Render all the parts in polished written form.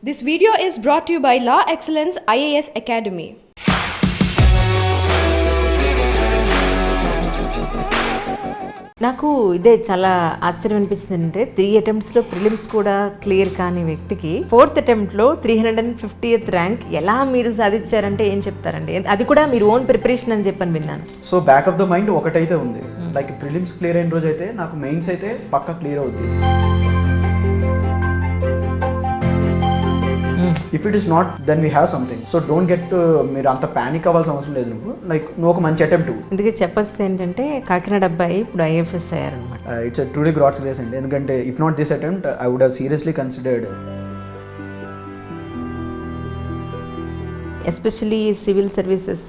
This video is brought to you by Law Excellence IAS Academy. నాకు ఇదే చాలా ఆశ్చర్యం అనిపించింది అంటే 3 అటెంప్ట్స్లో ప్రిలిమ్స్ కూడా క్లియర్ కాని వ్యక్తికి 4th అటెంప్ట్లో 350th ర్యాంక్ ఎలా మీరు సాధించారంటే ఏం చెప్తారండి? అది కూడా మీరు ఓన్ ప్రిపరేషన్ అని చెప్పని విన్నాను. So back of the mind ఒకటైతే ఉంది, లైక్ ప్రిలిమ్స్ క్లియర్ అయిన రోజు అయితే నాకు మెయిన్స్ అయితే పక్కా క్లియర్ అవుతుంది. If it is not then we have something. So don't get, మీరు అంత ప్యానిక్ అవ్వాల్సిన అవసరం లేదు. నువ్వు ఒక మంచి అటెంప్ట్. అందుకే చెప్పొస్తే ఏంటంటే కాకినాడ అబ్బాయి ఇప్పుడు ఐఎఫ్ఎస్ అయ్యారనమాట. ఇట్స్ ట్రూలీ గాడ్స్ గ్రేస్ అండి. ఎందుకంటే if not this attempt I would have seriously considered. Especially civil services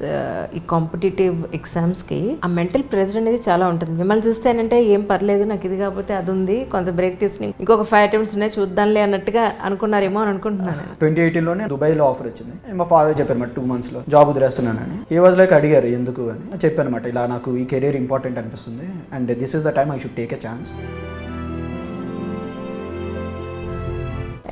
ఈ కాంపిటేటివ్ ఎగ్జామ్స్కి ఆ మెంటల్ ప్రెషర్ అనేది చాలా ఉంటుంది. మిమ్మల్ని చూస్తేనంటే ఏం పర్లేదు, నాకు ఇది కాకపోతే అది ఉంది, కొంత బ్రేక్ తీసుకుని ఇంకొక 5 అటెంప్ట్స్ ఉన్నాయి చూద్దాంలే అన్నట్టుగా అనుకున్నారేమో అని అనుకుంటున్నాను. 2018లోనే దుబాయ్లో ఆఫర్ వచ్చింది. మా ఫాదర్ చెప్పారు మాట 2 monthsలో జాబ్ వదిలేస్తున్నానని. ఈ వాజ్ లైక్ అడిగారు ఎందుకు అని చెప్పాను అనమాట. ఇలా నాకు ఈ కెరీర్ ఇంపార్టెంట్ అనిపిస్తుంది and this is the time I should take a chance.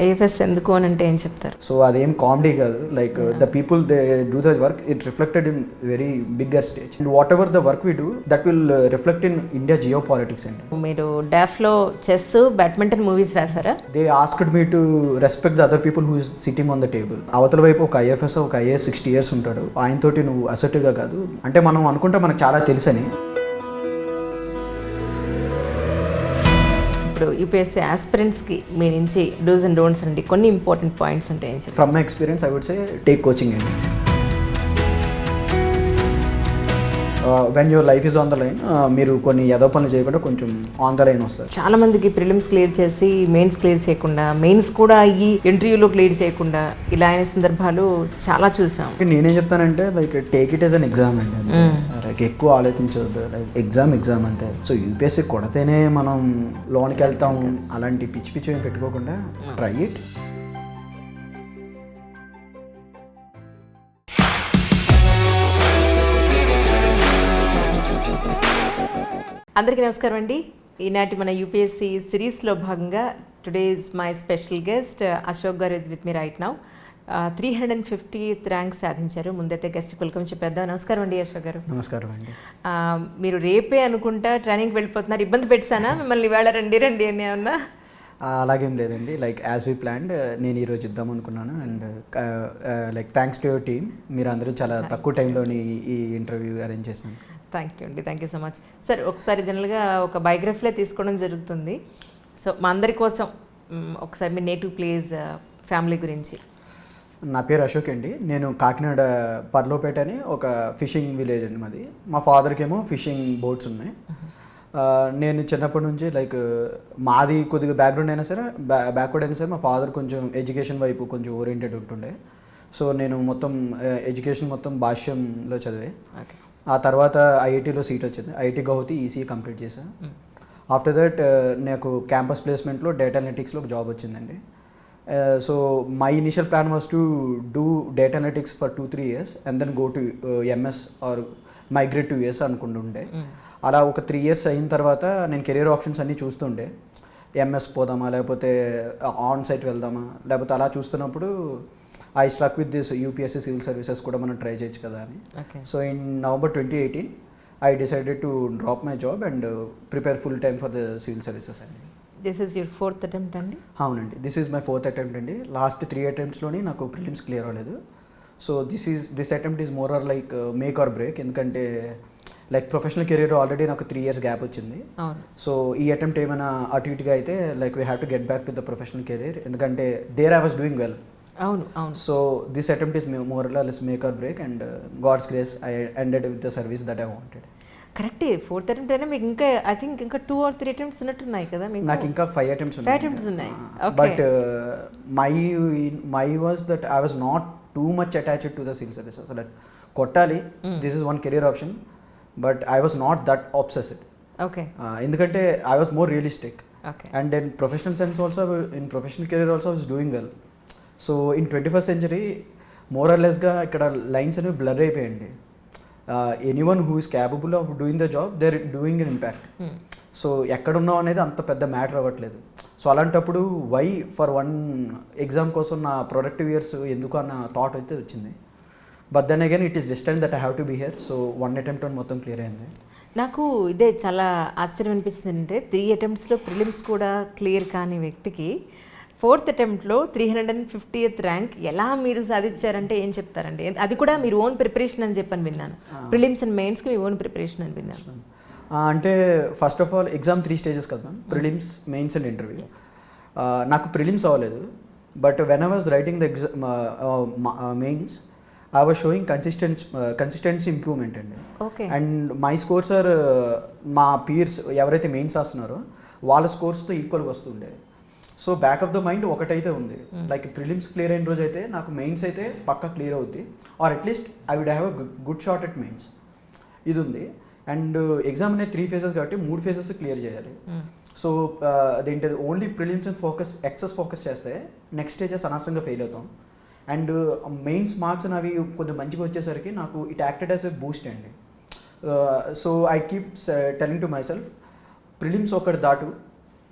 IFS ఎందుకు అని అంటే ఏం చెప్తారు? సో అదేం కామెడీ కాదు. Like the people they do the work, it reflected in very bigger stage and whatever the work we do that will reflect in India geopolitics అండి. మీరు డాఫ్లో చెస్, బ్యాడ్మింటన్ మూవీస్ రాసారా? They asked me to respect the other people who is sitting on the table. అవతల వైపు ఒక IFS, ఒక IAS 60 years ఉంటాడు. ఆయనతోటి నువ్వు అసెట్గా కాదు అంటే మనం అనుకుంటే మనకు చాలా తెలుసని. ఇప్పుడు యూపీఎస్సీ ఆస్పిరెంట్స్కి మీ నుంచి డూస్ అండ్ డోంట్స్ అండి కొన్ని ఇంపార్టెంట్ పాయింట్స్ అంటే ఏం చెప్తారు? From my experience I would say take coaching అండి. When your life is on the line, మీరు కొన్ని ఏదో పనులు చేయకుండా కొంచెం ఆన్ ద లైన్ వస్తారు. చాలా మందికి ప్రిలిమ్స్ క్లియర్ చేసి మెయిన్స్ క్లియర్ చేయకుండా, మెయిన్స్ కూడా అయ్యి ఇంటర్వ్యూలో క్లియర్ చేయకుండా ఇలా అయిన సందర్భాలు చాలా చూసాం. నేనేం చెప్తానంటే like take it as an exam అండి. లైక్ ఎక్కువ ఆలోచించవద్దు, లైక్ ఎగ్జామ్ అంతే. సో యూపీఎస్సీ కొడితేనే మనం లోన్కి వెళ్తాం అలాంటి పిచ్చి పిచ్చి ఏం పెట్టుకోకుండా ట్రై ఇట్. అందరికీ నమస్కారం అండి. ఈనాటి మన యూపీఎస్సీ సిరీస్లో భాగంగా today is my special guest Ashok garu with me right now. 350th rank సాధించారు. ముందైతే గెస్ట్ వెల్కమ్ చెప్పేద్దాం. నమస్కారం అండి అశోక్ గారు. నమస్కారం అండి. మీరు రేపే అనుకుంటా ట్రైనింగ్కి వెళ్ళిపోతున్నారు. ఇబ్బంది పెట్టానా మిమ్మల్ని? వేళ రండి అని ఏమన్నా? అలాగేం లేదండి. లైక్ యాజ్ వీ ప్లాన్డ్ నేను ఈరోజు ఇద్దాం అనుకున్నాను and like thanks to your team, మీరు అందరూ చాలా తక్కువ టైంలోని ఈ ఇంటర్వ్యూ అరేంజ్ చేసినాను. థ్యాంక్ యూ అండి, thank you so much. Sir ఒకసారి జనరల్గా ఒక బయోగ్రఫీలో తీసుకోవడం జరుగుతుంది. సో మా అందరి కోసం ఒకసారి మీ నేటివ్ ప్లేస్, ఫ్యామిలీ గురించి. నా పేరు అశోక్ అండి. నేను కాకినాడ పర్లోపేట అని ఒక ఫిషింగ్ విలేజ్ అండి మాది. మా ఫాదర్కి ఏమో ఫిషింగ్ బోట్స్ ఉన్నాయి. నేను చిన్నప్పటి నుంచి లైక్ మాది కొద్దిగా బ్యాక్గ్రౌండ్ అయినా సరే, బ్యాక్వర్డ్ అయినా సరే మా ఫాదర్ కొంచెం ఎడ్యుకేషన్ వైపు కొంచెం ఓరియంటెడ్ ఉంటుండే. సో నేను మొత్తం ఎడ్యుకేషన్ మొత్తం భాష్యంలో చదివే. ఆ తర్వాత ఐఐటీలో సీట్ వచ్చింది. ఐఐటీ గౌహతి ఈసీ కంప్లీట్ చేశాను. ఆఫ్టర్ దట్ నాకు క్యాంపస్ ప్లేస్మెంట్లో డేటా అనలిటిక్స్లో ఒక జాబ్ వచ్చిందండి. So my initial plan was to do data analytics for 2-3 years and then go to MS or migrate 2 years అనుకుంటుండే. అలా ఒక 3 years అయిన తర్వాత నేను కెరీర్ ఆప్షన్స్ అన్నీ చూస్తుండే. ఎంఎస్ పోదామా, లేకపోతే ఆన్ సైట్ వెళ్దామా, లేకపోతే అలా చూస్తున్నప్పుడు I struck with this UPSC civil services కూడా మనం ట్రై చేయొచ్చు కదా అని. So in November 2018 I decided to drop my job and prepare full time for the civil services అండి. This is your 4th attempt అండి? అవునండి, this is my 4th attempt అండి. Last 3 attemptsలోని నాకు ప్రిలిమ్స్ క్లియర్ అవ్వలేదు. So this attempt is more or like make or break. ఎందుకంటే like professional career already నాకు 3 years gap వచ్చింది. సో ఈ అటెంప్ట్ ఏమైనా అటు ఇటుగా అయితే like we have to get back to the professional career. ఎందుకంటే there I was doing well. అవును. So this attempt is more or less make or break and God's grace I ended with the service that I wanted. కరెక్టే. 4th attempt అయినా మీకు ఇంకా I think ఇంకా 2 or 3 attempts ఉన్నట్టున్నాయి కదా మీకు? నాకు ఇంకా 5 attempts ఉన్నాయి. But my was that I was not too much attached to the civil services. Like కొట్టాలి, this is one career option, but I was not that obsessed. Okay. ఎందుకంటే I was more realistic and then professional sense also, in professional career also was doing well. So in 21st century more or లెస్గా ఇక్కడ lines అనేవి blur అయిపోయాయండి. Anyone who is capable of doing the job they are doing an impact. So ఎక్కడున్నావు అనేది అంత పెద్ద matter అవ్వట్లేదు. So అలాంటప్పుడు వై ఫర్ వన్ ఎగ్జామ్ కోసం నా ప్రొడక్టివ్ ఇయర్స్ ఎందుకు అన్న థాట్ అయితే వచ్చింది. But then again it is destined that I have to be here. So 1 attempt మొత్తం క్లియర్ అయింది. నాకు ఇదే చాలా ఆశ్చర్యం అనిపించింది అంటే 3 అటెంప్ట్స్లో ప్రిలిమ్స్ కూడా క్లియర్ కాని వ్యక్తికి 4th అటెంప్ట్లో 350th ర్యాంక్ ఎలా మీరు సాధించారంటే ఏం చెప్తారండి? అది కూడా మీరు ఓన్ ప్రిపరేషన్ అని చెప్పని విన్నాను. ప్రిలిమ్స్ అండ్ మెయిన్స్కి మీ ఓన్ ప్రిపరేషన్ అని విన్నాను. అంటే first of all exam 3 stages కదా ma'am, prelims, mains and interview. నాకు ప్రిలిమ్స్ అవ్వలేదు, but when I was writing the exam mains I was showing consistency improvement అండి. అండ్ మై స్కోర్స్ ఆర్ మా peers ఎవరైతే mains రాస్తున్నారో వాళ్ళ స్కోర్స్తో ఈక్వల్గా వస్తుండే. So back of the mind ఒకటైతే ఉంది, లైక్ ప్రిలిమ్స్ క్లియర్ అయిన రోజు అయితే నాకు మెయిన్స్ అయితే పక్కా క్లియర్ అవుద్ది, or at least I would have a good shot at mains. ఇది ఉంది. అండ్ ఎగ్జామ్ అనేది 3 phases కాబట్టి 3 phases క్లియర్ చేయాలి. సో అదేంటి only prelims and excess focus చేస్తే నెక్స్ట్ స్టేజెస్ అనవసరంగా ఫెయిల్ అవుతాం. అండ్ మెయిన్స్ మార్క్స్ అవి కొద్దిగా మంచిగా వచ్చేసరికి నాకు it acted as a boost అండి. So I keep telling to myself, prelims ఒకటి దాటు,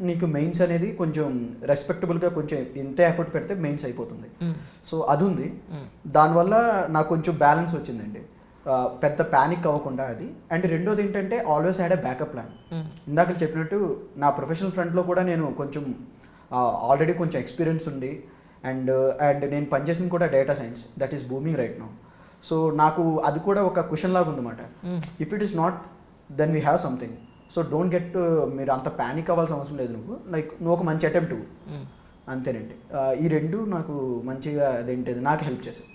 నీకు మెయిన్స్ అనేది కొంచెం రెస్పెక్టబుల్గా కొంచెం ఇంతే ఎఫర్ట్ పెడితే మెయిన్స్ అయిపోతుంది. సో అది ఉంది. దానివల్ల నాకు కొంచెం బ్యాలెన్స్ వచ్చిందండి, పెద్ద ప్యానిక్ అవ్వకుండా అది. అండ్ రెండోది ఏంటంటే always had a backup plan. ఇందాక చెప్పినట్టు నా ప్రొఫెషనల్ ఫ్రంట్లో కూడా నేను కొంచెం ఆల్రెడీ కొంచెం ఎక్స్పీరియన్స్ ఉంది. అండ్ నేను పనిచేసింది కూడా data science, that is booming right now. So నాకు అది కూడా ఒక క్వశ్చన్ లాగా ఉందన్నమాట. If it is not then we have something. So don't get, మీరు అంత ప్యానిక్ అవ్వాల్సిన అవసరం లేదు. నువ్వు ఒక మంచి అటెంప్ట్ అంతేనండి. ఈ రెండు నాకు మంచిగా అదేంటిది నాకు హెల్ప్ చేశాయి.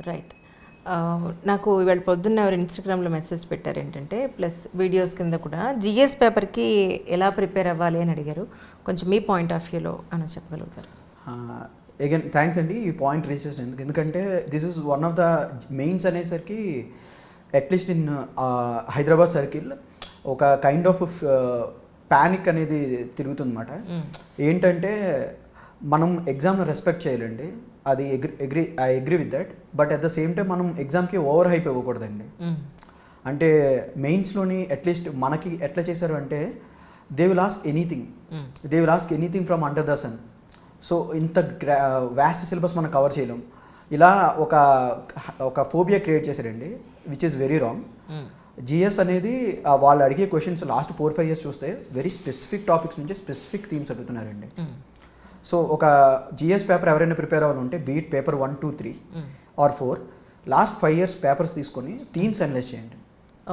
రైట్. నాకు ఇవాళ పొద్దున్న ఎవరు ఇన్స్టాగ్రామ్లో మెసేజ్ పెట్టారు ఏంటంటే, ప్లస్ వీడియోస్ కింద కూడా జిఎస్ పేపర్కి ఎలా ప్రిపేర్ అవ్వాలి అని అడిగారు. కొంచెం మీ పాయింట్ ఆఫ్ వ్యూలో అని చెప్పగలుగుతారు? అగైన్ థ్యాంక్స్ అండి ఈ పాయింట్ రీచ్ చేసినందుకు. ఎందుకంటే this is one of the mains అనేసరికి అట్లీస్ట్ ఇన్ హైదరాబాద్ సర్కిల్ ఒక కైండ్ ఆఫ్ ప్యానిక్ అనేది తిరుగుతుందన్నమాట. ఏంటంటే మనం ఎగ్జామ్ని రెస్పెక్ట్ చేయాలండి, అది I agree with that. But at the same time మనం ఎగ్జామ్కి ఓవర్ హైప్ ఇవ్వకూడదండి. అంటే మెయిన్స్లోని అట్లీస్ట్ మనకి ఎట్లా చేశారు అంటే they will ask anything from under the sun. So ఇంత వ్యాస్ట్ సిలబస్ మనం కవర్ చేయలేం. ఇలా ఒక ఫోబియా క్రియేట్ చేశారండి, which is very wrong. GS అనేది వాళ్ళు అడిగే క్వశ్చన్స్ లాస్ట్ 4-5 years చూస్తే వెరీ స్పెసిఫిక్ టాపిక్స్ నుంచి స్పెసిఫిక్ థీమ్స్ అడుగుతున్నారండి. సో ఒక జిఎస్ పేపర్ ఎవరైనా ప్రిపేర్ అవ్వాలంటే be it paper 1, 2, 3 or 4 last 5 years papers తీసుకొని థీమ్స్ అనలైజ్ చేయండి.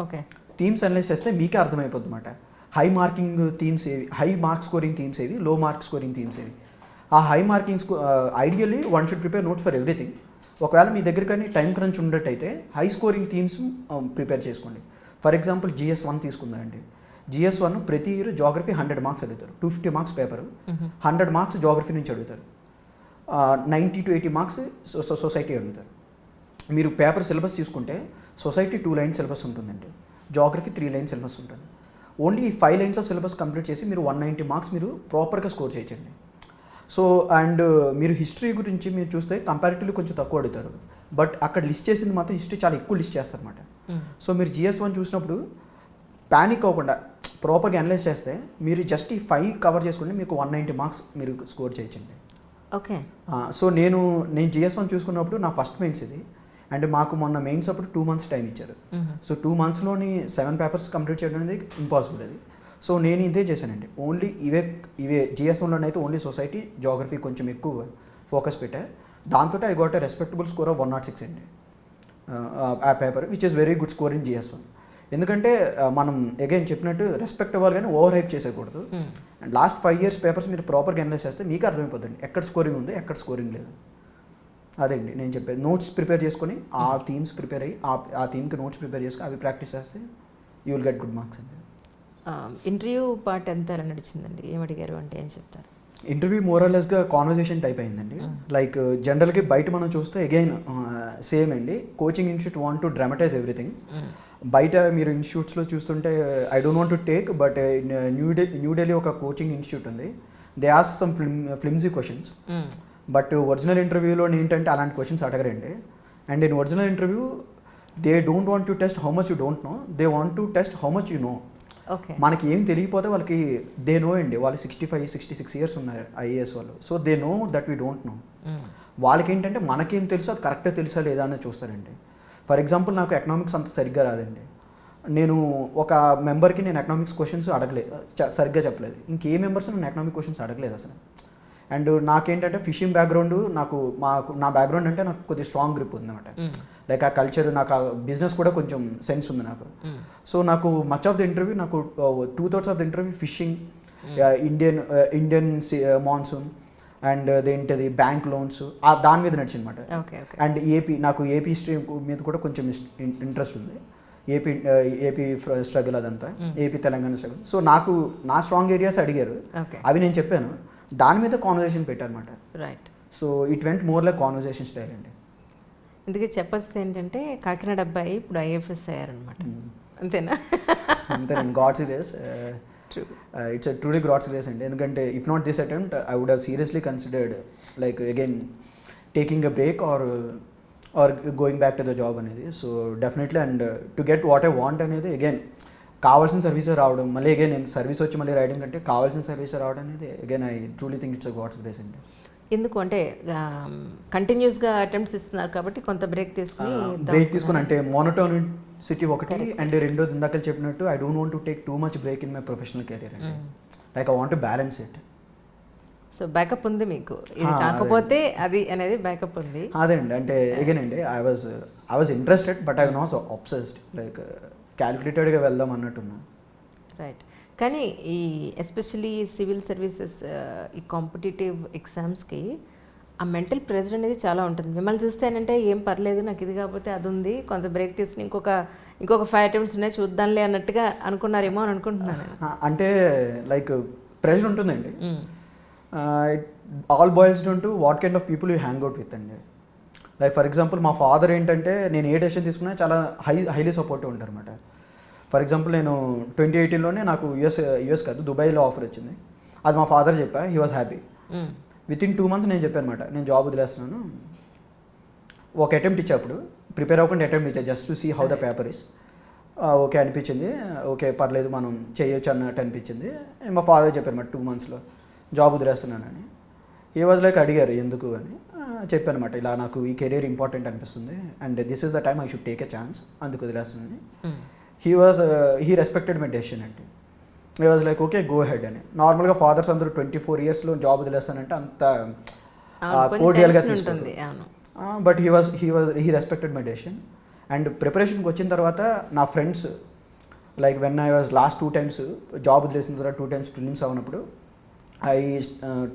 ఓకే, థీమ్స్ అనలైజ్ చేస్తే మీకే అర్థమైపోద్ది అన్నమాట. హై మార్కింగ్ థీమ్స్ ఏవి, హై మార్క్ స్కోరింగ్ థీమ్స్ ఏవి, లో మార్క్ స్కోరింగ్ థీమ్స్ ఏవి. ఆ high markings ideally one should prepare notes for everything. ఒకవేళ మీ దగ్గర కానీ టైం క్రంచ్ ఉన్నట్టయితే హై స్కోరింగ్ థీమ్స్ ప్రిపేర్ చేసుకోండి. ఫర్ ఎగ్జాంపుల్ GS1 తీసుకుందామండి. GS1 ప్రతి ఇయర్ జాగ్రఫీ 100 marks అడుగుతారు, 250 marks పేపర్, 100 marks జాగ్రఫీ నుంచి అడుగుతారు, 90 to 80 marks సొసైటీ అడుగుతారు. మీరు పేపర్ సిలబస్ తీసుకుంటే సొసైటీ 2 lines సిలబస్ ఉంటుందండి, జాగ్రఫీ 3 lines సిలబస్ ఉంటుంది. Only 5 lines of syllabus complete చేసి మీరు 190 marks మీరు ప్రాపర్గా స్కోర్ చేయొచ్చండి. సో అండ్ మీరు హిస్టరీ గురించి మీరు చూస్తే కంపారిటివ్లీ కొంచెం తక్కువ అడుగుతారు, బట్ అక్కడ లిస్ట్ చేసింది మాత్రం హిస్టరీ చాలా ఎక్కువ లిస్ట్ చేస్తారన్నమాట. సో మీరు GS1 చూసినప్పుడు ప్యానిక్ అవ్వకుండా ప్రాపర్గా అనలైజ్ చేస్తే మీరు జస్ట్ ఈ 5 కవర్ చేసుకుంటే మీకు 190 marks మీరు స్కోర్ చేయొచ్చండి. ఓకే. సో నేను GS1 చూసుకున్నప్పుడు నా ఫస్ట్ మెయిన్స్ ఇది. అండ్ మాకు మొన్న మెయిన్స్ అప్పుడు 2 months టైం ఇచ్చారు. సో 2 monthsలోని 7 papers కంప్లీట్ చేయడం అనేది ఇంపాసిబుల్ అది. సో నేను ఇదే చేశానండి, ఓన్లీ ఇవే GS1లోనైతే ఓన్లీ సొసైటీ జాగ్రఫీ కొంచెం ఎక్కువ ఫోకస్ పెట్టా. దాంతో I got a respectable score of 106 అండి ఆ paper, which is very good score in GS1. ఎందుకంటే మనం అగైన్ చెప్పినట్టు రెస్పెక్ట్ అవ్వాలి కానీ ఓవర్ హైప్ చేసేయకూడదు. అండ్ లాస్ట్ 5 years పేపర్స్ మీరు ప్రాపర్గా అనలైజ్ చేస్తే మీకు అర్థమైపోతుంది ఎక్కడ స్కోరింగ్ ఉంది, ఎక్కడ స్కోరింగ్ లేదు. అదండి నేను చెప్పేది. నోట్స్ ప్రిపేర్ చేసుకొని ఆ థీమ్స్ ప్రిపేర్ అయ్యి ఆ థీమ్కి నోట్స్ ప్రిపేర్ చేసుకొని అవి ప్రాక్టీస్ చేస్తే you will get good marks అండి. ఇంటర్వ్యూ పార్ట్ ఎంత నడిచిందండి? ఏమడిగారు అంటే ఏం చెప్తారు? ఇంటర్వ్యూ మోరల్లెస్గా కాన్వర్జేషన్ టైప్ అయిందండి. లైక్ జనరల్గా బయట మనం చూస్తే అగైన్ సేమ్ అండి, coaching institute want to dramatize everything. బయట మీరు ఇన్స్టిట్యూట్స్లో చూస్తుంటే I don't want to take, but New Delhi ఒక కోచింగ్ ఇన్స్టిట్యూట్ ఉంది, they ask some flimsy questions. But original ఇంటర్వ్యూలో ఏంటంటే అలాంటి క్వశ్చన్స్ అడగరండి. And in original interview they don't want to test how much you don't know, they want to test how much you know. Okay. మనకి ఏం తెలియకపోతే వాళ్ళకి they know అండి, వాళ్ళు 65-66 ఇయర్స్ ఉన్నారు ఐఏఎస్ వాళ్ళు. So they know that we don't know. వాళ్ళకి ఏంటంటే మనకేం తెలుసో అది కరెక్ట్గా తెలుసా లేదా అనేది చూస్తారండి. ఫర్ ఎగ్జాంపుల్ నాకు ఎకనామిక్స్ అంత సరిగ్గా రాదండి. నేను ఒక మెంబర్కి నేను ఎకనామిక్స్ క్వశ్చన్స్ సరిగ్గా చెప్పలేదు. ఇంకే మెంబర్స్ నేను ఎకనామిక్ క్వశ్చన్స్ అడగలేదు అసలు. అండ్ నాకేంటంటే ఫిషింగ్ బ్యాక్గ్రౌండ్, నా బ్యాక్గ్రౌండ్ అంటే నాకు కొద్దిగా స్ట్రాంగ్ గ్రిప్ ఉంది అనమాట. లైక్ ఆ కల్చర్, నాకు ఆ బిజినెస్ కూడా కొంచెం సెన్స్ ఉంది నాకు. సో నాకు మచ్ ఆఫ్ ద ఇంటర్వ్యూ, నాకు 2/3 of the interview fishing, Indian monsoon and అదేంటిది బ్యాంక్ లోన్స్, దాని మీద నడిచిందన్నమాట. అండ్ నాకు ఏపీ స్ట్రీమ్ మీద కూడా కొంచెం ఇంట్రెస్ట్ ఉంది. ఏపీ స్ట్రగుల్ అదంతా, ఏపీ తెలంగాణ స్ట్రగుల్. సో నాకు నా స్ట్రాంగ్ ఏరియాస్ అడిగారు, అవి నేను చెప్పాను. దాని మీద కాన్వర్జేషన్ పెట్టారన్నమాట. Right. So it went more like conversation style అండి. అందుకే చెప్పొస్తే ఏంటంటే కాకినాడ అబ్బాయి ఇప్పుడు ఐఎఫ్ఎస్ అయ్యారనమాట. అంతేనా? అంతేనండి. God's grace. It's truly God's grace అండి. ఎందుకంటే if not this attempt I would have seriously considered like again taking a break or going back to the job అనేది. So definitely and to get what I want అనేది again కావాల్సిన సర్వీసే రావడం, మళ్ళీ again నేను service వచ్చి మళ్ళీ riding అంటే కావాల్సిన సర్వీసే రావడం అనేది again I truly think it's God's grace అండి. ఎందుకు అంటే కంటిన్యూస్గా అటెంప్ట్స్ ఇస్తున్నారు కాబట్టి కొంత బ్రేక్ తీసుకుని అంటే మోనోటోనిసిటీ ఒకటి, అండ్ రెండోది ఇందాక చెప్పినట్టు I don't want to take too much break in my professional career అండి. Like I want to balance it. So backup ఉంది మీకు, ఇది కాకపోతే అది అనేది బ్యాకప్ ఉంది. అదే అండి. అంటే అగైన్ అండి I was interested but I not obsessed, like క్యాలిక్యులేటెడ్గా వెళ్దాం అన్నట్టున్నా. రైట్. కానీ ఈ ఎస్పెషలీ సివిల్ సర్వీసెస్ ఈ కాంపిటేటివ్ ఎగ్జామ్స్కి ఆ మెంటల్ ప్రెషర్ అనేది చాలా ఉంటుంది. మిమ్మల్ని చూస్తేనంటే ఏం పర్లేదు, నాకు ఇది కాకపోతే అది ఉంది, కొంత బ్రేక్ తీసుకుని ఇంకొక 5 అటెంప్ట్స్ ఉన్నాయి చూద్దాంలే అన్నట్టుగా అనుకున్నారేమో అని అనుకుంటున్నాను. అంటే లైక్ ప్రెషర్ ఉంటుందండి. All boils down to what kind of people you hang out with అండి. లైక్ ఫర్ ఎగ్జాంపుల్ మా ఫాదర్ ఏంటంటే నేను ఏ డెసిషన్ తీసుకున్నా చాలా హైలీ సపోర్టివ్ ఉంటారు అనమాట. ఫర్ ఎగ్జాంపుల్ నేను 2018లోనే నాకు యూఎస్ కాదు దుబాయ్లో ఆఫర్ వచ్చింది. అది మా ఫాదర్ చెప్పా, he was happy. Within 2 months నేను చెప్పాను అనమాట, నేను జాబ్ వదిలేస్తున్నాను. ఒక అటెంప్ట్ ఇచ్చేప్పుడు ప్రిపేర్ అవ్వకుండా అటెంప్ట్ ఇచ్చా just to see how the paper is. Okay అనిపించింది, ఓకే పర్లేదు మనం చేయొచ్చు అన్నట్టు అనిపించింది. మా ఫాదర్ చెప్పారు అనమాట 2 monthsలో జాబ్ వదిలేస్తున్నానని. హీ వాజ్ లైక్ అడిగారు ఎందుకు అని, చెప్పాను అనమాట ఇలా నాకు ఈ కెరీర్ ఇంపార్టెంట్ అనిపిస్తుంది and this is the time I should take a chance, అందుకు వదిలేస్తున్నాను. హీ రెస్పెక్టెడ్ మై డెసిషన్ అంటే. He was like okay go head అని. నార్మల్గా ఫాదర్స్ అందరూ 24 yearsలో జాబ్ వదిలేస్తానంటే అంత కోడియల్గా తీసుకుంది. But he respected my decision. And ప్రిపరేషన్కి వచ్చిన తర్వాత నా friends like when I was last 2 times job వదిలేసిన తర్వాత 2 times ప్రిలిమ్స్ అవునప్పుడు I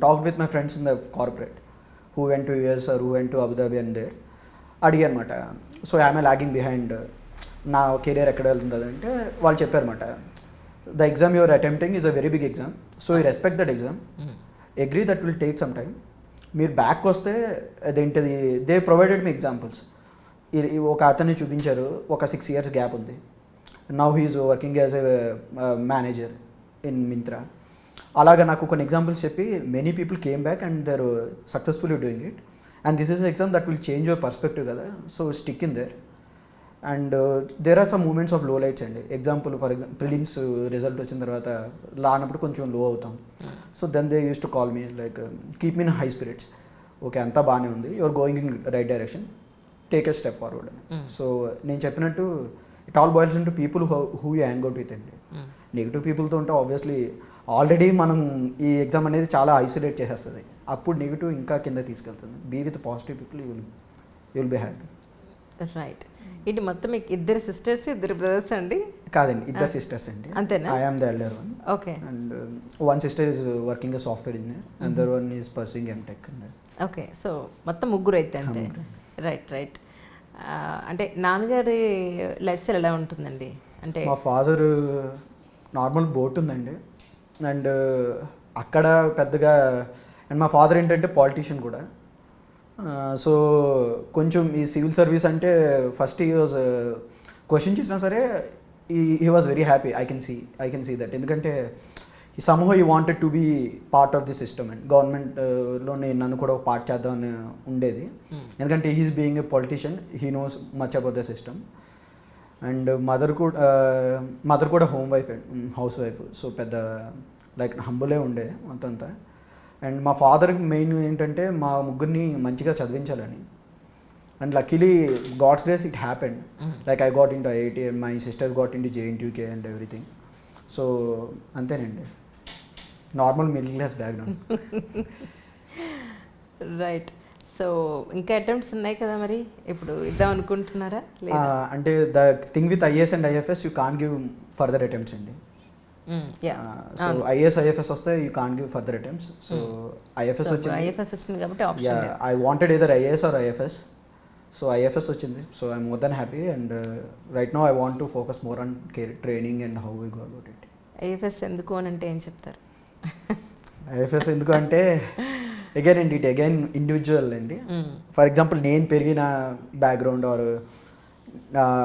talked with my friends in the corporate who went to US or who went to Abu Dhabi and there అడిగా అనమాట. So I'm lagging behind, నా career ఎక్కడ వెళ్తుంది అంటే వాళ్ళు చెప్పారన్నమాట, the exam your attempting is a very big exam, so you respect that exam, agree that will take some time. మీరు back వస్తే అదేంటిది దే ప్రొవైడెడ్ మీ ఎగ్జాంపుల్స్. ఒక అతన్ని చూపించారు, ఒక 6 years గ్యాప్ ఉంది. Now he is working as a manager in Myntra. అలాగా నాకు కొన్ని ఎగ్జాంపుల్స్ చెప్పి many people came back and they are successfully doing it. And this is exam that will change your perspective కదా, so stick in there. And there are some moments of low lights అండి. For example prelims result వచ్చిన తర్వాత లానప్పుడు కొంచెం low అవుతాం. So then they use to call me like keep me in high spirits. Okay అంతా బాగానే ఉంది, your going in right direction, take a step forward అని. సో నేను చెప్పినట్టు it all boils in to people who you hang out with అండి. Negative పీపుల్తో ఉంటే obviously already మనం ఈ ఎగ్జామ్ అనేది చాలా ఐసోలేట్ చేసేస్తుంది, అప్పుడు నెగిటివ్ ఇంకా కింద తీసుకెళ్తుంది. Be with positive people, you will be happy. Right. ఇది మొత్తం మీకు 2 sisters 2 brothers అండి? కాదండి, 2 sisters అండి. అంతేనా? I am the elder one. Okay. And one sister is working as software engineer, another one is pursuing MTech. Okay. So మొత్తం 3 అయితే అంతే. రైట్. అంటే నాన్నగారి లైఫ్ స్టైల్ ఎలా ఉంటుందండి? అంటే మా ఫాదర్ నార్మల్ బోట్ ఉందండి, అండ్ అక్కడ పెద్దగా, అండ్ మా ఫాదర్ ఏంటంటే పాలిటీషియన్ కూడా. సో కొంచెం ఈ సివిల్ సర్వీస్ అంటే ఫస్ట్ ఈ వాజ్ క్వశ్చన్ చేసినా సరే he was very happy. I can see that. ఎందుకంటే somehow he wanted to be part of the system and గవర్నమెంట్లో నన్ను కూడా ఒక పార్ట్ చేద్దామని ఉండేది. ఎందుకంటే he's being a politician, he knows much about the system. And mother కూడా housewife. So పెద్ద లైక్ హంబులే ఉండే అంతా. అండ్ మా ఫాదర్కి మెయిన్ ఏంటంటే మా ముగ్గురిని మంచిగా చదివించాలని. And luckily god's grace it happened. Like I got into IIT, my sister got into JNTUK and everything. So అంతేనండి, normal middle class background. Right. So ఇంకా అటెంప్ట్స్ ఉన్నాయి కదా, మరి ఇప్పుడు ఇద్దాం అనుకుంటున్నారా? అంటే the thing with IAS and IFS you can't give further attempts అండి. సో IAS IFS వస్తే you can't give further attempts. So IFS వచ్చింది కాబట్టి I wanted either IAS are IFS. So IFS వచ్చింది. So I'm more than happy. And right now I want to focus more on training and how we go about it. IFS ఎందుకు అని అంటే ఏం చెప్తారు? IFS ఎందుకు అంటే again అండి, it again individual అండి. ఫర్ ఎగ్జాంపుల్ నేను పెరిగిన బ్యాక్గ్రౌండ్ ఆర్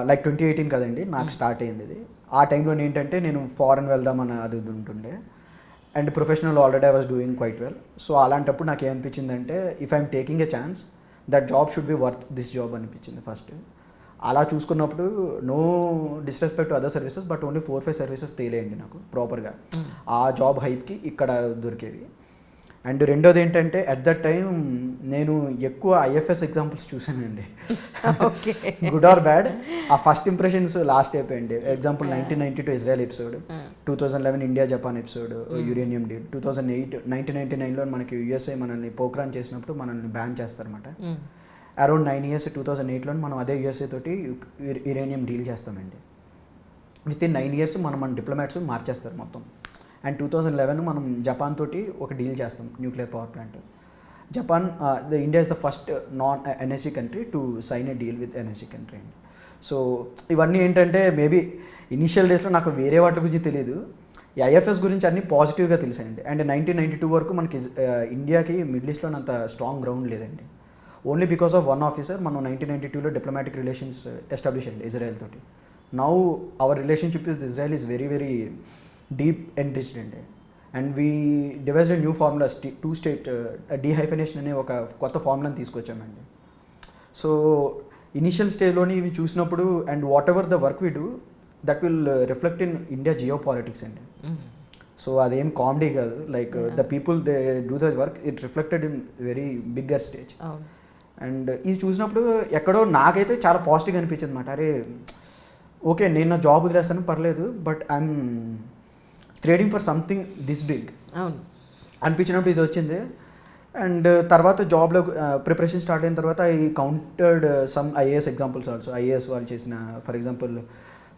లైక్ 2018 కదండి నాకు స్టార్ట్ అయింది ఇది. ఆ టైంలో ఏంటంటే నేను ఫారెన్ వెళ్దామని అది ఉంటుండే. And professional already I was doing quite well. So అలాంటప్పుడు నాకు ఏమనిపించిందంటే if I'm taking a chance that job should be worth this job అనిపించింది ఫస్ట్. అలా చూసుకున్నప్పుడు no disrespect to other services, but only 4-5 services తేలేయండి నాకు ప్రాపర్గా ఆ జాబ్ హైప్కి ఇక్కడ దొరికేవి. అండ్ రెండోది ఏంటంటే అట్ దట్ టైం నేను ఎక్కువ IFS ఎగ్జాంపుల్స్ చూసానండి. Good or bad. ఆ ఫస్ట్ ఇంప్రెషన్స్ లాస్ట్ అయిపోయింది. Example 1992 Israel episode, 2011 India Japan episode, uranium deal, 1999లో మనకి USA మనల్ని పోక్రాన్ చేసినప్పుడు మనల్ని బ్యాన్ చేస్తారన్నమాట. అరౌండ్ 9 years 2008లో మనం అదే USA తోటి యురేనియం డీల్ చేస్తామండి. విత్ ఇన్ 9 years మన డిప్లొమాట్స్ మార్చేస్తారు మొత్తం. అండ్ 2011 మనం జపాన్ తోటి ఒక డీల్ చేస్తాం, nuclear power plant. Japan India is the first non energy country to sign a deal with energy country అండి. సో ఇవన్నీ ఏంటంటే మేబీ ఇనిషియల్ డేస్లో నాకు వేరే వాటి గురించి తెలియదు, ఈ IFS గురించి అన్నీ పాజిటివ్గా తెలిసాయండి. అండ్ 1992 వరకు మనకి ఇండియాకి మిడిల్ ఈస్ట్లో అంత స్ట్రాంగ్ గ్రౌండ్ లేదండి. Only because of one officer మనం 1992లో డిప్లొమాటిక్ రిలేషన్స్ ఎస్టాబ్లిష్ అయ్యింది ఇజ్రాయెల్ తోటి. Now our relationship with Israel is very very deep enriched అండి. And we devise new formula 2-state dehyphenation అనే ఒక కొత్త ఫార్ములాని తీసుకొచ్చామండి. సో ఇనిషియల్ స్టేజ్లోని ఇవి చూసినప్పుడు and whatever the work we do that will reflect in India geopolitics అండి. So అదేం comedy కాదు, like the people they do the work it reflected in very bigger stage. And ఇది చూసినప్పుడు ఎక్కడో నాకైతే చాలా పాజిటివ్గా అనిపించింది అనమాట. అరే ఓకే నేను నా జాబ్ వదిలేస్తాను పర్లేదు, but I'm trading for something this big అనిపించినప్పుడు ఇది వచ్చింది. అండ్ తర్వాత జాబ్లో ప్రిపరేషన్ స్టార్ట్ అయిన తర్వాత I countered some IAS examples also. IAS వాళ్ళు చేసిన ఫర్ ఎగ్జాంపుల్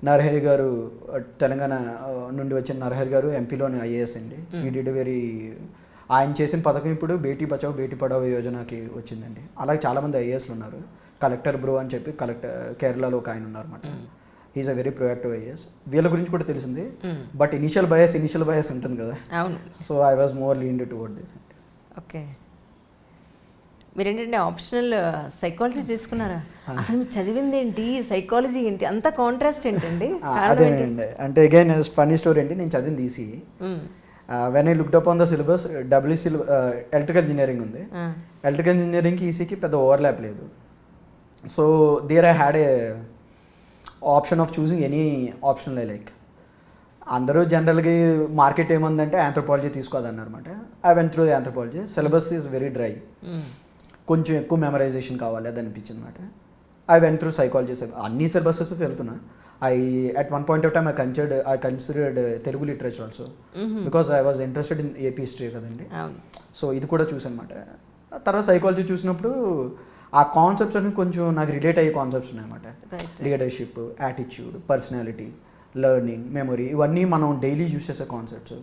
నరహరి గారు, తెలంగాణ నుండి వచ్చిన నరహరి గారు ఎంపీలోని IAS అండి. ఈ డిడ్ వెరీ ఆయన చేసిన పథకం ఇప్పుడు బేటీ బచావో బేటీ పడావో యోజనకి వచ్చిందండి. అలాగే చాలామంది IASలు ఉన్నారు. కలెక్టర్ బ్రో అని చెప్పి కేరళలో ఒక ఆయన ఉన్నారు అనమాట. He's a very proactive IAS. వీళ్ళ గురించి కూడా తెలిసింది. బట్ ఇనిషియల్ బయాస్ ఉంటుంది కదా, so I was more leaned towards this. Okay, మీరేంటంటే ఆప్షనల్ సైకాలజీ తీసుకున్నారా? అసలు మీరు చదివింది ఏంటి, సైకాలజీ ఏంటి, అంత కాంట్రాస్ట్ ఏంటండి? అదేనండి, అంటే అగైన్ ఫన్నీ స్టోరీ అండి. నేను చదివింది EC. When I looked up on the syllabus electrical engineering ఉంది. ఎలక్ట్రికల్ ఇంజనీరింగ్కి ఈసీకి పెద్ద ఓవర్లాప్ లేదు. So there I had a option of choosing any optional I like. అందరూ జనరల్గా మార్కెట్ ఏముందంటే ఆంథ్రోపాలజీ తీసుకోదన్నమాట. I went through anthropology. Syllabus is very dry, కొంచెం ఎక్కువ మెమరైజేషన్ కావాలి అది అనిపించింది అనమాట. I went through psychology. అన్ని సిలబసెస్ వెళ్తున్నా. at one point of time I considered Telugu literature also, because I was interested in AP history కదండి. So ఇది కూడా చూసాను అనమాట. తర్వాత సైకాలజీ చూసినప్పుడు ఆ కాన్సెప్ట్స్ అన్ని కొంచెం నాకు రిలేట్ అయ్యే కాన్సెప్ట్స్ ఉన్నాయన్నమాట. Leadership, attitude, personality, learning, memory, ఇవన్నీ మనం డైలీ యూజ్ చేసే concepts.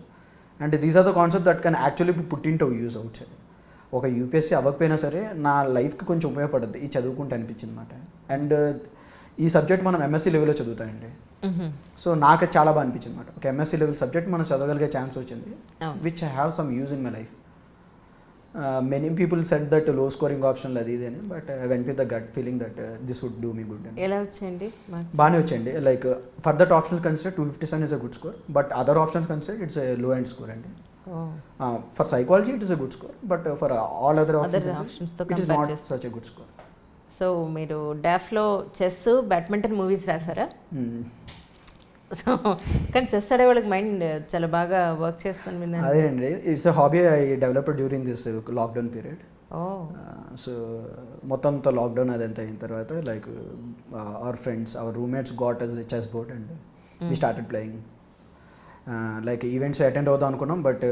And these are the concept that can actually put into use outside. ఒక UPSC అవ్వకపోయినా సరే నా లైఫ్కి కొంచెం ఉపయోగపడుద్ది ఈ చదువుకుంటే అనిపించింది అనమాట. అండ్ ఈ సబ్జెక్ట్ మనం MSc లెవెల్లో చదువుతామండి. సో నాకు చాలా బాగా అనిపించింది అనమాట. ఒక MSc లెవెల్ సబ్జెక్ట్ మనం చదవగలిగే ఛాన్స్ వచ్చింది, which I have some use in my life. Many people said that low scoring option అది ఇది అని, but I went with the gut feeling that this would do me good. ఎలా వచ్చేయండి? బాగానే వచ్చేయండి. Like for that optional consider 257 is a good score, but other options consider it's a low end score అండి. For psychology it is a good score, but for all other options it is not such a good score. So మీరు డాఫ్లో chess badminton movies రాసారా? So కానీ chess ఆడే వాళ్ళకి mind చాలా బాగా work చేస్తుంది మీద. అదేనండి, it's a hobby I developed during this lockdown period. So మొత్తంతో లాక్డౌన్ అదంతా అయిన తర్వాత like our friends, our roommates got us chess board and we started playing. Like events attend అవుదాం అనుకున్నాం, బట్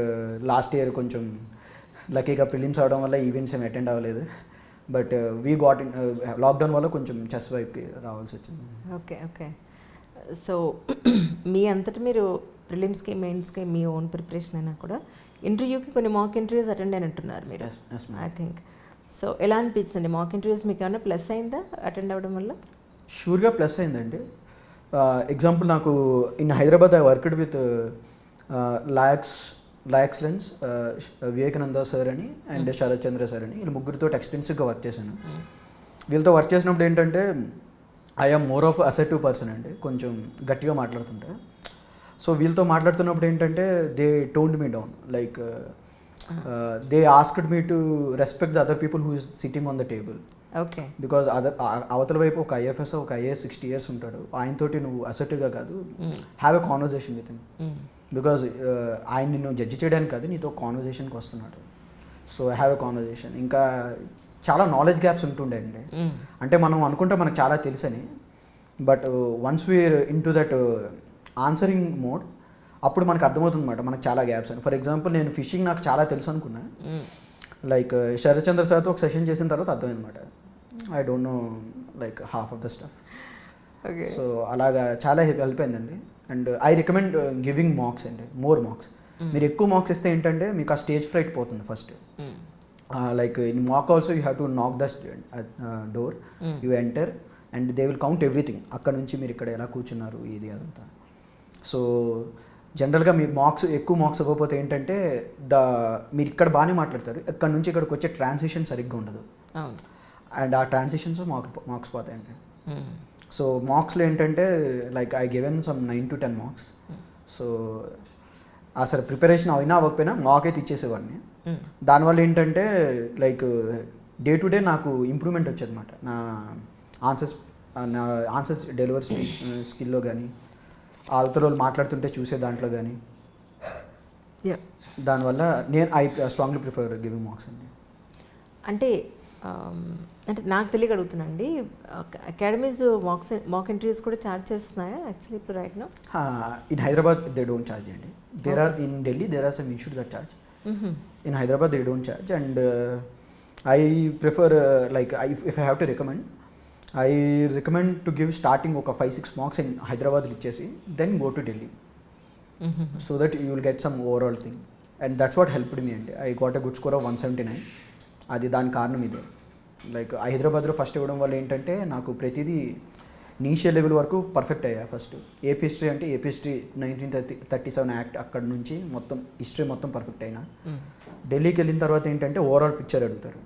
లాస్ట్ ఇయర్ కొంచెం లక్కీగా ప్రిలిమ్స్ అవడం వల్ల ఈవెంట్స్ ఏమి అటెండ్ అవ్వలేదు. But we got in lockdown వల్ల కొంచెం చెస్ వైపుకి రావాల్సి వచ్చింది. Okay okay. సో మీ అంతటి మీరు ప్రిలిమ్స్కి మెయిన్స్కి మీ ఓన్ ప్రిపరేషన్ అయినా కూడా ఇంటర్వ్యూకి కొన్ని మాక్ ఇంటర్వ్యూస్ అటెండ్ అయినట్టున్నారు మీరు, ఐ థింక్. సో ఎలా అనిపించింది మాక్ ఇంటర్వ్యూస్? మీకు ఏమైనా ప్లస్ అయిందా అటెండ్ అవ్వడం వల్ల? షూర్గా ప్లస్ అయిందండి. ఎగ్జాంపుల్ నాకు in Hyderabad I worked with lakhs lens, Vivekananda sir అని అండ్ శరత్ చంద్ర సార్ అని, వీళ్ళు ముగ్గురితో ఎక్స్టెన్సివ్గా వర్క్ చేశాను. వీళ్ళతో వర్క్ చేసినప్పుడు ఏంటంటే I'm more of assertive person అండి, కొంచెం గట్టిగా మాట్లాడుతుంటా. సో వీళ్ళతో మాట్లాడుతున్నప్పుడు ఏంటంటే they toned me down, like they asked me to respect the other people who is sitting on the table. Okay. Because అవతల వైపు ఒక ఐఎఫ్ఎస్, ఒక ఐఏఎస్ 60 years ఉంటాడు, ఆయనతోటి నువ్వు అసర్టివ్గా కాదు, have a conversation with him. Because ఆయన నిన్ను జడ్జి చేయడానికి కాదు, నీతో కాన్వర్జేషన్కి వస్తున్నాడు. So have a conversation. ఇంకా చాలా నాలెడ్జ్ గ్యాప్స్ ఉంటుండే అండి. అంటే మనం అనుకుంటే మనకు చాలా తెలుసని, but once we're into that answering mode, అప్పుడు మనకు అర్థమవుతుంది అనమాట మనకు చాలా గ్యాప్స్ అని. ఫర్ ఎగ్జాంపుల్ నేను ఫిషింగ్ నాకు చాలా తెలుసు అనుకున్నా, లైక్ శరత్ చంద్ర సార్తో ఒక సెషన్ చేసిన తర్వాత అర్థమైందన్నమాట I don't know like half of the stuff. So అలాగా చాలా హెల్ప్ అయిందండి. And I recommend giving marks అండి, మోర్ మార్క్స్. మీరు ఎక్కువ మార్క్స్ ఇస్తే ఏంటంటే మీకు ఆ స్టేజ్ ఫ్రైట్ పోతుంది first. Like in mock also you have to knock the door, you enter and they will count everything. అక్కడ నుంచి మీరు ఇక్కడ ఎలా కూర్చున్నారు ఇది అదంతా. సో జనరల్గా మీరు ఎక్కువ మార్క్స్ ఇవ్వకపోతే ఏంటంటే మీరు ఇక్కడ బాగానే మాట్లాడతారు, ఇక్కడ నుంచి ఇక్కడికి వచ్చే ట్రాన్సిషన్ సరిగ్గా ఉండదు, అండ్ ఆ ట్రాన్సిషన్స్ మార్క్స్ పోతాయండి. సో మార్క్స్లో ఏంటంటే like I given some 9 to 10 marks. So అసలు ప్రిపరేషన్ అయినా అవ్వకపోయినా మాక్ అయితే ఇచ్చేసేవాడిని. దానివల్ల ఏంటంటే లైక్ డే టు డే నాకు ఇంప్రూవ్మెంట్ వచ్చేది అనమాట, నా ఆన్సర్స్ డెలివరీ స్కిల్లో కానీ, అవతల వాళ్ళు మాట్లాడుతుంటే చూసే దాంట్లో కానీ. దానివల్ల I strongly prefer giving marks అండి. అంటే నాకు తెలియక అడుగుతున్నాండి, అకాడమీస్ మాక్ ఇంటర్వ్యూస్ కూడా ఛార్జ్ చేస్తున్నాయా యాక్చువల్లీ ఇప్పుడు right now? In Hyderabad they don't charge అండి. There are in Delhi there are some institute that charge. In Hyderabad they don't charge. And I prefer like if I have to recommend, I recommend to give starting ఒక 5-6 marks in Hyderabad ఇచ్చేసి then go to Delhi, so that you will get some overall thing. And that's what helped me అండి. I got a good score of 179. అది దాని కారణం ఇదే. Like హైదరాబాద్లో first ఇవ్వడం వల్ల ఏంటంటే నాకు ప్రతిదీ నీషియల్ లెవెల్ వరకు పర్ఫెక్ట్ అయ్యా. ఫస్ట్ ఏపీ హిస్టరీ అంటే ఏపీ హిస్టరీ 1937 యాక్ట్ అక్కడ నుంచి మొత్తం హిస్టరీ మొత్తం పర్ఫెక్ట్ అయినా. ఢిల్లీకి వెళ్ళిన తర్వాత ఏంటంటే ఓవరాల్ పిక్చర్ అడుగుతారు.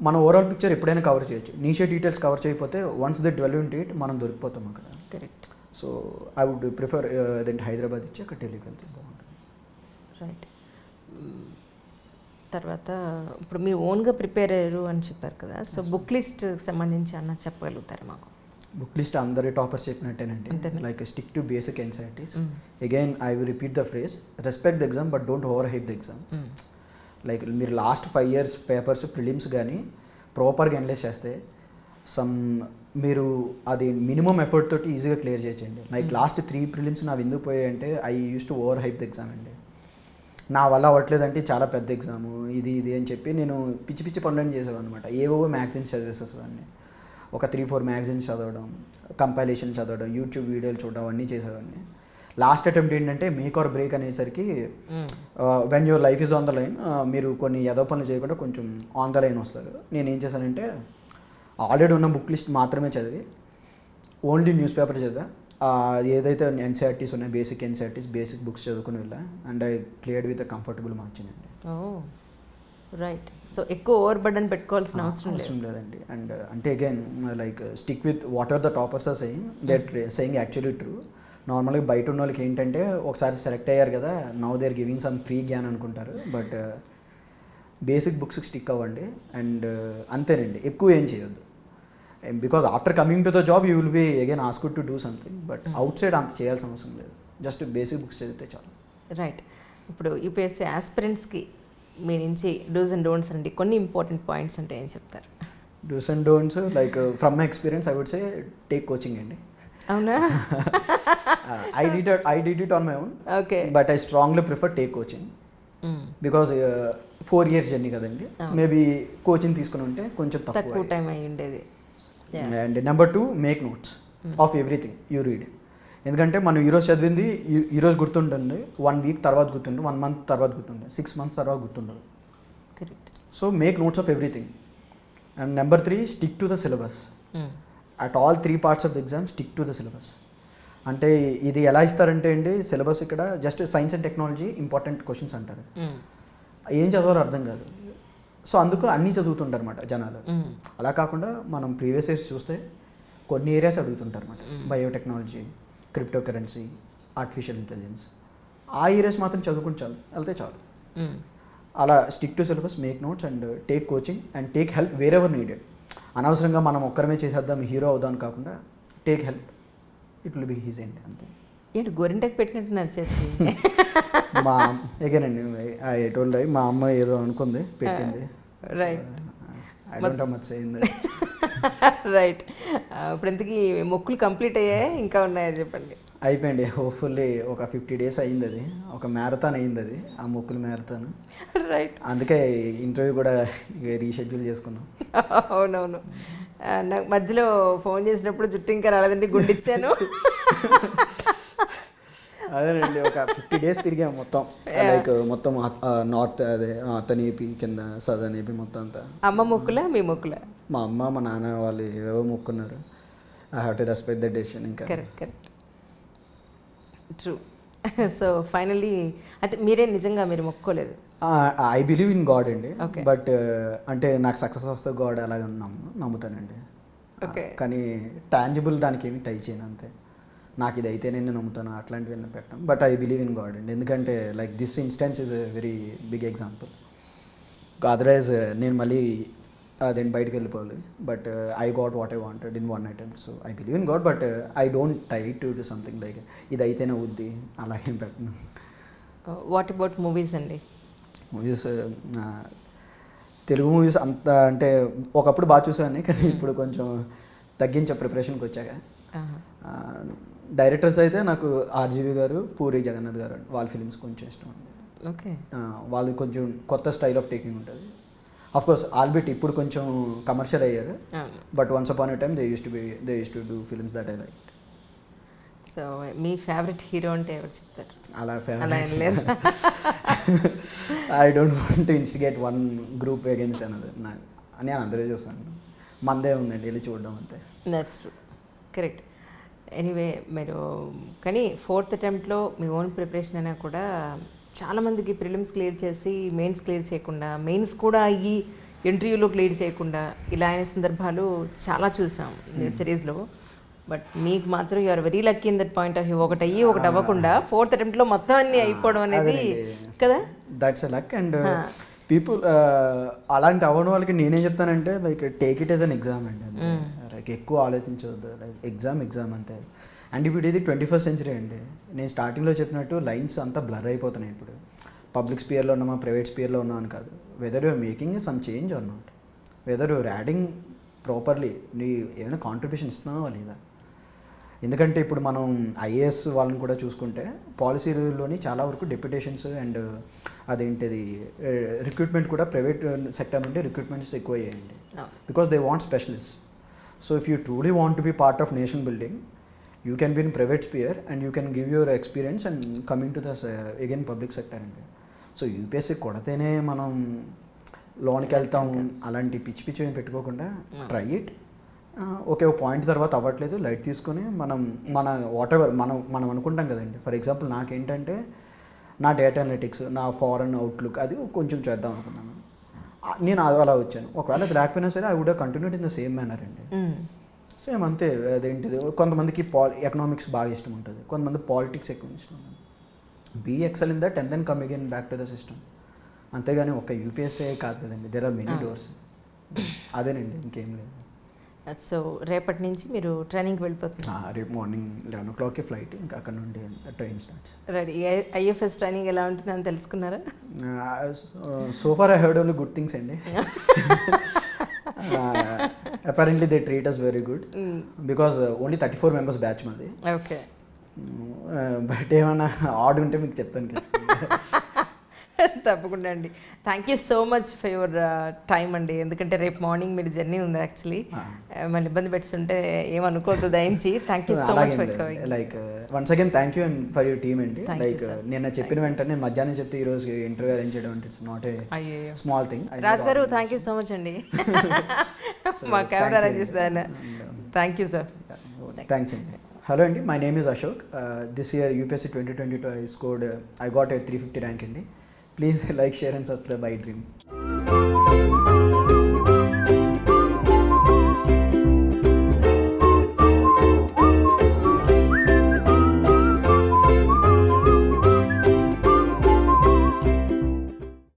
మన ఓవరాల్ పిక్చర్ ఎప్పుడైనా కవర్ చేయొచ్చు, నీషియల్ డీటెయిల్స్ కవర్ చేయకపోతే once they develop into it మనం దొరికిపోతాం అక్కడ. Correct. So I would prefer అదేంటి హైదరాబాద్ ఇచ్చి అక్కడ ఢిల్లీకి వెళ్తే బాగుంటుంది. రైట్. తర్వాత ఇప్పుడు మీరు ఓన్గా ప్రిపేర్ అయ్యారు అని చెప్పారు కదా, సో బుక్ లిస్ట్ సంబంధించి అన్న చెప్పగలుగుతారు మాకు? బుక్ లిస్ట్ అందరి టాపర్స్ చెప్పినట్టేనండి, like stick to basic NCERTs. Again I will repeat the phrase, respect the exam but don't over hype the exam. Like మీరు లాస్ట్ 5 years పేపర్స్ ప్రిలిమ్స్ కానీ ప్రాపర్గా analyse చేస్తే మీరు అది మినిమం ఎఫర్ట్ తోటి ఈజీగా క్లియర్ చేయొచ్చండి. లైక్ లాస్ట్ 3 prelims నావి ఎందుకు పోయాయంటే I use to over hype the exam అండి. నా వల్ల అవ్వట్లేదంటే చాలా పెద్ద ఎగ్జాము ఇది అని చెప్పి నేను పిచ్చి పనులన్నీ చేసేవాను అనమాట. ఏవో మ్యాగజైన్స్ చదివేసేవాడిని, ఒక 3-4 మ్యాగజైన్స్ చదవడం, కంపైలేషన్ చదవడం, యూట్యూబ్ వీడియోలు చూడడం అన్నీ చేసేవాడిని. లాస్ట్ అటెంప్ట్ ఏంటంటే మేక్ ఆర్ బ్రేక్ అనేసరికి when your life is on the line, మీరు కొన్ని ఏదో పనులు చేయకుండా కొంచెం ఆన్ ద లైన్ వస్తారు. నేను ఏం చేశానంటే ఆల్రెడీ ఉన్న బుక్ లిస్ట్ మాత్రమే చదివి ఓన్లీ న్యూస్ పేపర్ చదివా. ఏదైతే ఎన్సీఆర్టీస్ ఉన్నాయి, బేసిక్ ఎన్సీఆర్టీస్, బేసిక్ బుక్స్ చదువుకుని వెళ్ళా and I cleared with comfortable margin అండి. రైట్. సో ఎక్కువ ఓవర్ బర్డన్ పెట్టుకోవాల్సిన అవసరం లేదండి. అండ్ అంటే again like stick with what are the toppers are saying, that saying actually true. నార్మల్గా బయట ఉన్న వాళ్ళకి ఏంటంటే ఒకసారి సెలెక్ట్ అయ్యారు కదా, now they are giving some free gyan అనుకుంటారు. బట్ బేసిక్ బుక్స్కి స్టిక్ అవ్వండి అండ్ అంతేనండి, ఎక్కువ ఏం చేయొద్దు. Because after coming to the job you will be again asked to do something, but outside అంత చేయాల్సిన అవసరం లేదు, జస్ట్ బేసిక్ బుక్స్ చదివితే చాలు. రైట్. ఇప్పుడు యూపీఎస్సీ ఆస్పిరెంట్స్కి మీ నుంచి డూస్ అండ్ డోంట్స్ అండి కొన్ని ఇంపార్టెంట్ పాయింట్స్ అంటే ఏం చెప్తారు? Dos and don'ts like from my experience I would say take coaching అండి. అవునా? I did it on my own. Okay. But I strongly prefer take coaching. Because 4 years journey కదండి, maybe coaching తీసుకుని ఉంటే కొంచెం తక్కువ టైం అయి ఉండేది. And number 2, make notes of everything you read. ఎందుకంటే మనం ఈరోజు చదివింది ఈరోజు గుర్తుంటుంది, 1 week తర్వాత గుర్తుంటుంది, 1 month తర్వాత గుర్తుంటుంది, 6 months తర్వాత గుర్తుండదు. Correct. So make notes of everything. And number 3, stick to the syllabus. At all 3 parts of the exam stick to the syllabus. అంటే ఇది ఎలా ఇస్తారంటే అండి, సిలబస్ ఇక్కడ just science and technology important questions అంటారు, ఏం చదవాలో అర్థం కాదు. సో అందుకు అన్నీ చదువుతుంటారు అనమాట జనాలు. అలా కాకుండా మనం ప్రీవియస్ ఇయర్స్ చూస్తే కొన్ని ఏరియాస్ అడుగుతుంటారు అనమాట, biotechnology, crypto currency, artificial intelligence. ఆ ఏరియాస్ మాత్రం చదువుకుని చాలు, వెళ్తే చాలు. అలా stick to syllabus, make notes and take coaching and take help wear ever needed. అనవసరంగా మనం ఒక్కరమే చేసేద్దాం, హీరో అవుదాం కాకుండా take help, it will be easy అండి, అంతే. ఏంటి గోరింటకు పెట్టినట్టున్నారు చేసి? మా ఎగేనండి ఐ టోల్డ్ రైట్, మా అమ్మ ఏదో అనుకుంది పెట్టింది. Right. I don't have much say in that. Right. ఇప్పుడు ఇంతకీ మొక్కులు కంప్లీట్ అయ్యాయి, ఇంకా ఉన్నాయా చెప్పండి? అయిపోయింది, హోప్ఫుల్లీ ఒక 50 days అయింది, అది ఒక మ్యారథాన్ అయింది, అది ఆ మొక్కుల మ్యారథాన్. రైట్. అందుకే ఇంటర్వ్యూ కూడా రీషెడ్యూల్ చేసుకున్నాం. అవునవును. నాకు మధ్యలో ఫోన్ చేసినప్పుడు జుట్టు ఇంకా రాలేదండి, గుండిచ్చాను. అదేనండి, ఒక 50 days తిరిగాము మొత్తం, లైక్ మొత్తం నార్త్, అదే నార్త్ ఏపీ కింద సదర్న్ ఏపీ మొత్తం అంతా. అమ్మ మొక్కులా మీ మొక్కులా? మా అమ్మ మా నాన్న వాళ్ళు ఏవో మొక్కున్నారు. I have to respect the decision. ఇంకా కరెక్ట్. ట్రూ. సో ఫైనల్లీ అయితే మీరు మొక్కోలేదు? ఐ బిలీవ్ ఇన్ గాడ్ అండి, బట్ అంటే నాకు సక్సెస్ వస్తే గాడ్ అలాగే నమ్ముతానండి. కానీ టాంజిబుల్ దానికి ఏమి టై చేయను, అంతే. నాకు ఇది అయితే నేను నమ్ముతాను, అట్లాంటివన్నీ పెట్టాను. But I believe in God అండి, ఎందుకంటే like this instance is a very big example. Otherwise నేను మళ్ళీ దెన్ బయటకు వెళ్ళిపోవాలి. But I got what I wanted in 1 attempt. So I believe in God, but I don't try to do something like ఇది అయితేనే అవుద్ది అలాగేం పెట్టను. What about movies అండి? మూవీస్, తెలుగు మూవీస్ అంత అంటే ఒకప్పుడు బాగా చూసాను, కానీ ఇప్పుడు కొంచెం తగ్గించే ప్రిపరేషన్కి వచ్చాక. డైరెక్టర్స్ అయితే నాకు ఆర్జీవి గారు, పూరి జగన్నాథ్ గారు, వాళ్ళ ఫిలిమ్స్ కొంచెం ఇష్టం అండి. ఓకే. వాళ్ళు కొంచెం కొత్త స్టైల్ ఆఫ్ టేకింగ్ ఉంటుంది. ఆఫ్ కోర్స్ ఆల్బిట్ ఇప్పుడు కొంచెం కమర్షియల్ అయ్యారు, but once upon a time they use to do films that I like. So me favourite hero అంటే ఎవరు చెప్తారు? అలా favourite I don't want to instigate one group against another. నేను అందరూ చూస్తాను, మందే ఉందండి, వెళ్ళి చూడడం అంతే. That's true. కరెక్ట్. ఎనీవే, మీరు కానీ 4th attempt మీ ఓన్ ప్రిపరేషన్ అయినా కూడా చాలామందికి ప్రిలిమ్స్ క్లియర్ చేసి మెయిన్స్ క్లియర్ చేయకుండా, మెయిన్స్ కూడా అయ్యి ఇంటర్వ్యూలో క్లియర్ చేయకుండా ఇలా అయిన సందర్భాలు చాలా చూసాం ఈ సిరీస్లో. బట్ మీకు మాత్రం you're very lucky in that point of view. ఒకటి అయ్యి ఒకటి అవ్వకుండా 4th attempt మొత్తం అన్నీ అయిపోవడం అనేది కదా, that's a luck. And people అలాంటి అవ్వడం వాళ్ళకి నేనేం చెప్తానంటే like take it as an exam అండి, లైక్ ఎక్కువ ఆలోచించవద్దు, లైక్ ఎగ్జామ్ అంతే. అండ్ ఇప్పుడు ఇది 21st century అండి. నేను స్టార్టింగ్లో చెప్పినట్టు లైన్స్ అంతా బ్లర్ అయిపోతున్నాయి ఇప్పుడు. పబ్లిక్ స్పియర్లో ఉన్నామా, ప్రైవేట్ స్పియర్లో ఉన్నాం అని కాదు. Whether you're making some change or not, whether you're adding properly, నీ ఏమైనా కాంట్రిబ్యూషన్ ఇస్తున్నావా లేదా. ఎందుకంటే ఇప్పుడు మనం ఐఏఎస్ వాళ్ళని కూడా చూసుకుంటే పాలసీలోని చాలా వరకు డెప్యుటేషన్స్ అండ్ అదేంటిది రిక్రూట్మెంట్ కూడా ప్రైవేట్ సెక్టర్ నుండి రిక్రూట్మెంట్స్ ఎక్కువ అయ్యాయండి, because they want specialist. So if you truly want to be part of nation building, you can be in private sphere and you can give your experience and coming to this again public sector అండి. So UPSC కొడితేనే మనం లోన్కి వెళ్తాం అలాంటి పిచ్చి పిచ్చి ఏం పెట్టుకోకుండా ట్రై ఇట్. ఓకే, ఒక పాయింట్ తర్వాత అవ్వట్లేదు లైట్ తీసుకొని మన వాట్ ఎవర్ మనం అనుకుంటాం కదండి. ఫర్ ఎగ్జాంపుల్ నాకేంటంటే నా డేటా అనలిటిక్స్, నా ఫారెన్ అవుట్లుక్ అది కొంచెం చేద్దాం అనుకున్నాను, నేను అలా వచ్చాను. ఒకవేళ అది లేకపోయినా సరే I would have continued in the same manner అండి. సేమ్ అంతే. అదేంటిది కొంతమందికి ఎకనామిక్స్ బాగా ఇష్టం ఉంటుంది, కొంతమంది పాలిటిక్స్ ఎక్కువ ఇష్టం ఉంటుంది. Be excel in that and then come again back to the system. అంతేగాని ఒక యూపీఎస్సీ కాదు కదండి, దెర్ ఆర్ మెనీ డోర్స్. అదేనండి, ఇంకేం లేదు. సో రేపటి నుంచి మీరు ట్రైనింగ్కి వెళ్ళిపోతున్నారు. రేపు మార్నింగ్ 11 o'clockకి ఫ్లైట్, ఇంకా అక్కడ నుండి train starts. Ready. IFS training ఎలా ఉంటుందని తెలుసుకున్నారా? So far I heard only good things అండి. Apparently they treat us very good because only 34 members batch మాది. ఓకే. బట్ ఏమన్నా ఆర్డర్ ఉంటే మీకు చెప్తాను కదా. తప్పకుండా అండి. Thank you so much for your time అండి. ఎందుకంటే రేపు మార్నింగ్ మీరు జర్నీ ఉంది యాక్చువల్లీ. మళ్ళీ ఇబ్బంది పెట్టుకుంటే ఏమనుకోవద్దు దయించి. Thank you so much for coming. Like once again thank you and for your team అండి. లైక్ నేను చెప్పిన వెంటనే మధ్యాహ్నం చెప్తే ఈ రోజు ఇంటర్వ్యూ అరేంజ్ చేయడం అంటే it's not a small thing. Raj గారు థ్యాంక్ యూ సో మచ్ అండి. మా కెమెరా అరేంజ్ చేస్తాను. Thank you sir. థ్యాంక్స్ అండి. హలో అండి, my name is Ashok. This year UPSC 2022 I got a 350 rank అండి. Please like, share and subscribe iDream.